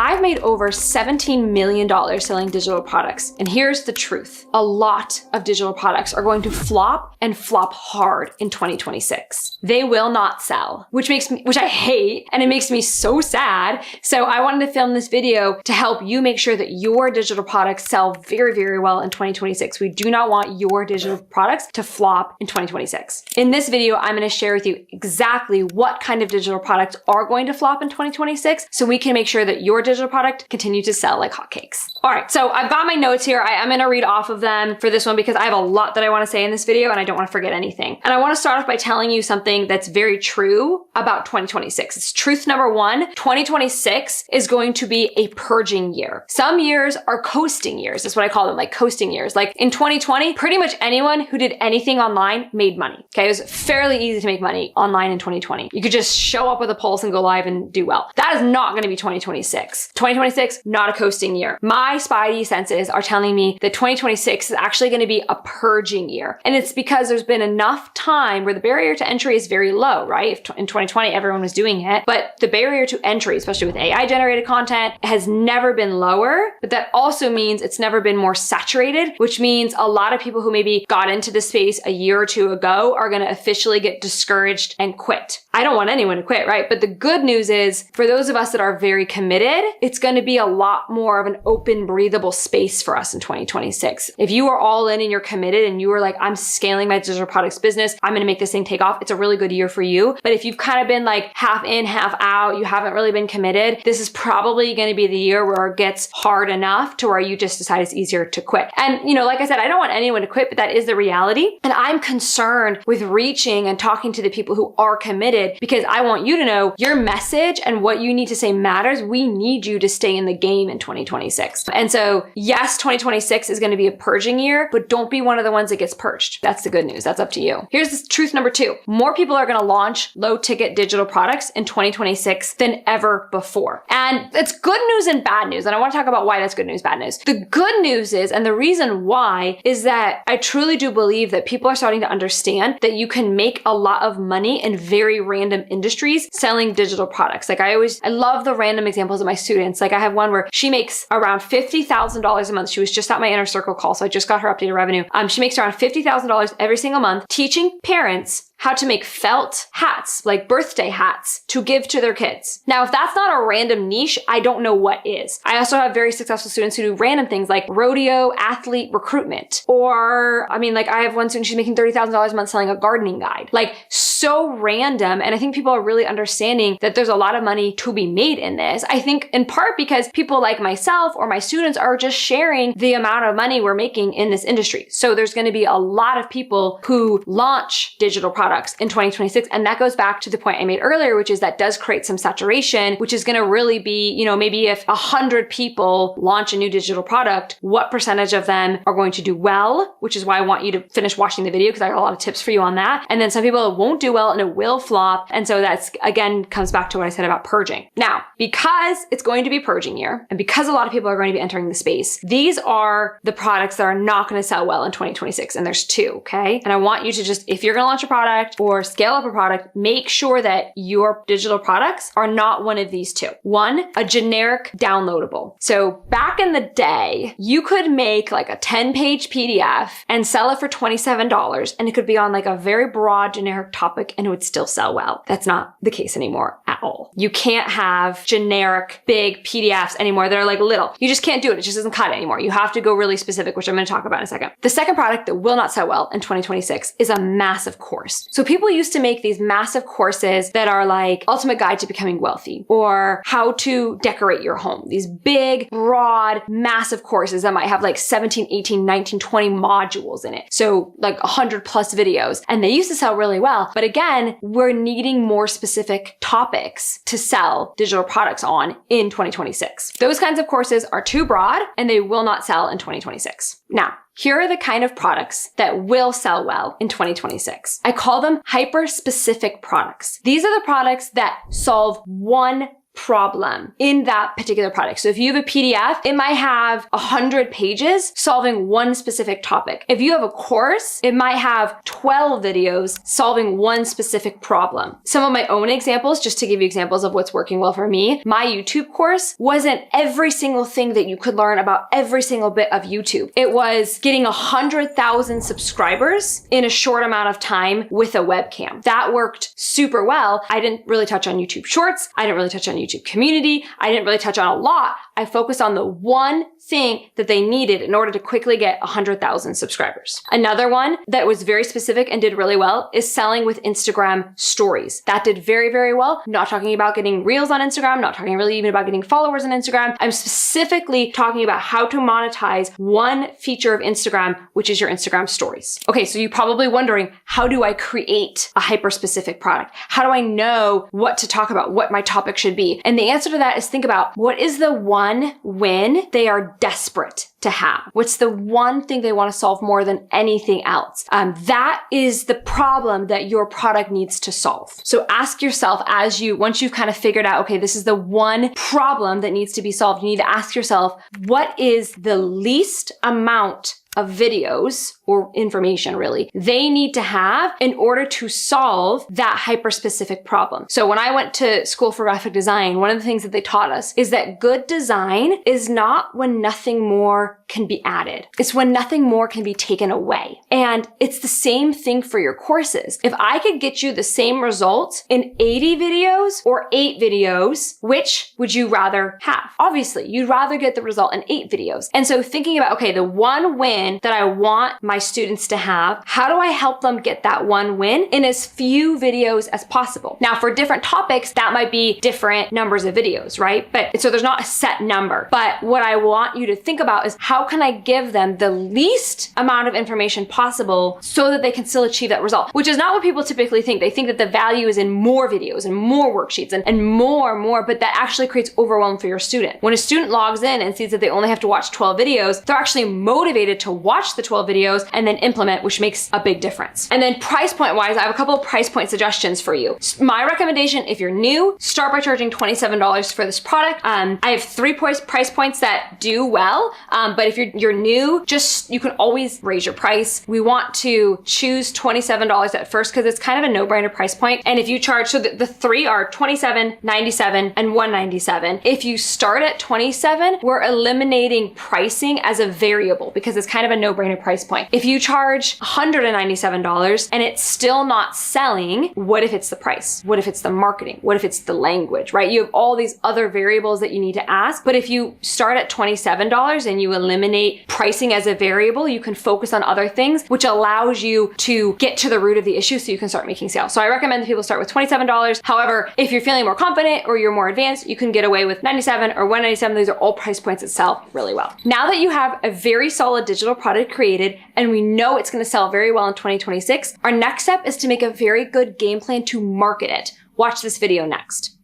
I've made over $17 million selling digital products. And here's the truth. A lot of digital products are going to flop and flop hard in 2026. They will not sell, which I hate, and it makes me so sad. So I wanted to film this video to help you make sure that your digital products sell very, very well in 2026. We do not want your digital products to flop in 2026. In this video, I'm going to share with you exactly what kind of digital products are going to flop in 2026 so we can make sure that your digital product continue to sell like hotcakes. All right, so I've got my notes here. I'm going to read off of them for this one because I have a lot that I want to say in this video and I don't want to forget anything. And I want to start off by telling you something that's very true about 2026. It's truth number one. 2026 is going to be a purging year. Some years are coasting years. That's what I call them, like coasting years. Like in 2020, pretty much anyone who did anything online made money. Okay, it was fairly easy to make money online in 2020. You could just show up with a pulse and go live and do well. That is not going to be 2026. 2026, not a coasting year. My spidey senses are telling me that 2026 is actually going to be a purging year. And it's because there's been enough time where the barrier to entry is very low, right? In 2020, everyone was doing it, but the barrier to entry, especially with AI generated content, has never been lower, but that also means it's never been more saturated, which means a lot of people who maybe got into this space a year or two ago are going to officially get discouraged and quit. I don't want anyone to quit, right? But the good news is for those of us that are very committed, it's going to be a lot more of an open, breathable space for us in 2026. If you are all in and you're committed and you are like, I'm scaling my digital products business, I'm going to make this thing take off, it's a really good year for you. But if you've kind of been like half in, half out, you haven't really been committed, this is probably going to be the year where it gets hard enough to where you just decide it's easier to quit. And, like I said, I don't want anyone to quit, but that is the reality. And I'm concerned with reaching and talking to the people who are committed because I want you to know your message and what you need to say matters. We need you to stay in the game in 2026. And so yes, 2026 is going to be a purging year, but don't be one of the ones that gets purged. That's the good news. That's up to you. Here's the truth number two. More people are going to launch low ticket digital products in 2026 than ever before. And it's good news and bad news. And I want to talk about why that's good news, bad news. The good news is, and the reason why is that I truly do believe that people are starting to understand that you can make a lot of money in very random industries selling digital products. Like I love the random examples of my students. Like I have one where she makes around $50,000 a month. She was just at my inner circle call, so I just got her updated revenue. She makes around $50,000 every single month teaching parents how to make felt hats, like birthday hats, to give to their kids. Now, if that's not a random niche, I don't know what is. I also have very successful students who do random things like rodeo athlete recruitment. Or, I have one student, she's making $30,000 a month selling a gardening guide. Like, so random. And I think people are really understanding that there's a lot of money to be made in this. I think in part because people like myself or my students are just sharing the amount of money we're making in this industry. So there's going to be a lot of people who launch digital products in 2026. And that goes back to the point I made earlier, which is that does create some saturation, which is going to really be, maybe if 100 people launch a new digital product, what percentage of them are going to do well, which is why I want you to finish watching the video because I got a lot of tips for you on that. And then some people won't do well and it will flop. And so that's, again, comes back to what I said about purging. Now, because it's going to be purging year and because a lot of people are going to be entering the space, these are the products that are not going to sell well in 2026. And there's two, okay? And I want you to just, if you're going to launch a product or scale up a product, make sure that your digital products are not one of these two. One, a generic downloadable. So back in the day, you could make like a 10-page PDF and sell it for $27, and it could be on like a very broad generic topic and it would still sell well. That's not the case anymore at all. You can't have generic big PDFs anymore that are like little. You just can't do it. It just doesn't cut it anymore. You have to go really specific, which I'm going to talk about in a second. The second product that will not sell well in 2026 is a massive course. So people used to make these massive courses that are like Ultimate Guide to Becoming Wealthy or How to Decorate Your Home. These big, broad, massive courses that might have like 17, 18, 19, 20 modules in it. So like 100 plus videos. And they used to sell really well. But again, we're needing more specific topics to sell digital products on in 2026. Those kinds of courses are too broad and they will not sell in 2026. Now, here are the kind of products that will sell well in 2026. I call them hyper-specific products. These are the products that solve one problem in that particular product. So if you have a PDF, it might have 100 pages solving one specific topic. If you have a course, it might have 12 videos solving one specific problem. Some of my own examples, just to give you examples of what's working well for me, my YouTube course wasn't every single thing that you could learn about every single bit of YouTube. It was getting 100,000 subscribers in a short amount of time with a webcam. That worked super well. I didn't really touch on YouTube Shorts. I didn't really touch on YouTube Community. I didn't really touch on a lot. I focused on the one thing that they needed in order to quickly get 100,000 subscribers. Another one that was very specific and did really well is selling with Instagram stories. That did very, very well. I'm not talking about getting reels on Instagram, not talking really even about getting followers on Instagram. I'm specifically talking about how to monetize one feature of Instagram, which is your Instagram stories. Okay, so you're probably wondering, how do I create a hyper-specific product? How do I know what to talk about, what my topic should be? And the answer to that is think about what is the one win they are desperate to have? What's the one thing they want to solve more than anything else? That is the problem that your product needs to solve. So ask yourself once you've kind of figured out, okay, this is the one problem that needs to be solved, you need to ask yourself, what is the least amount of videos or information really they need to have in order to solve that hyper-specific problem. So when I went to school for graphic design, one of the things that they taught us is that good design is not when nothing more can be added. It's when nothing more can be taken away. And it's the same thing for your courses. If I could get you the same results in 80 videos or 8 videos, which would you rather have? Obviously, you'd rather get the result in 8 videos. And so thinking about, okay, the one win that I want my students to have, how do I help them get that one win in as few videos as possible? Now, for different topics, that might be different numbers of videos, right? But so there's not a set number. But what I want you to think about is how can I give them the least amount of information possible so that they can still achieve that result, which is not what people typically think. They think that the value is in more videos and more worksheets and more, but that actually creates overwhelm for your student. When a student logs in and sees that they only have to watch 12 videos, they're actually motivated to watch the 12 videos and then implement, which makes a big difference. And then price point wise, I have a couple of price point suggestions for you. My recommendation, if you're new, start by charging $27 for this product. I have 3 price points that do well, but if you're new, you can always raise your price. We want to choose $27 at first because it's kind of a no-brainer price point. And if you charge, so the 3 are $27, $97, and $197. If you start at $27, we're eliminating pricing as a variable because it's kind of a no-brainer price point. If you charge $197 and it's still not selling, what if it's the price? What if it's the marketing? What if it's the language, right? You have all these other variables that you need to ask. But if you start at $27 and you eliminate pricing as a variable, you can focus on other things, which allows you to get to the root of the issue so you can start making sales. So I recommend that people start with $27. However, if you're feeling more confident or you're more advanced, you can get away with $97 or $197. These are all price points that sell really well. Now that you have a very solid digital product created and we know it's going to sell very well in 2026, our next step is to make a very good game plan to market it. Watch this video next.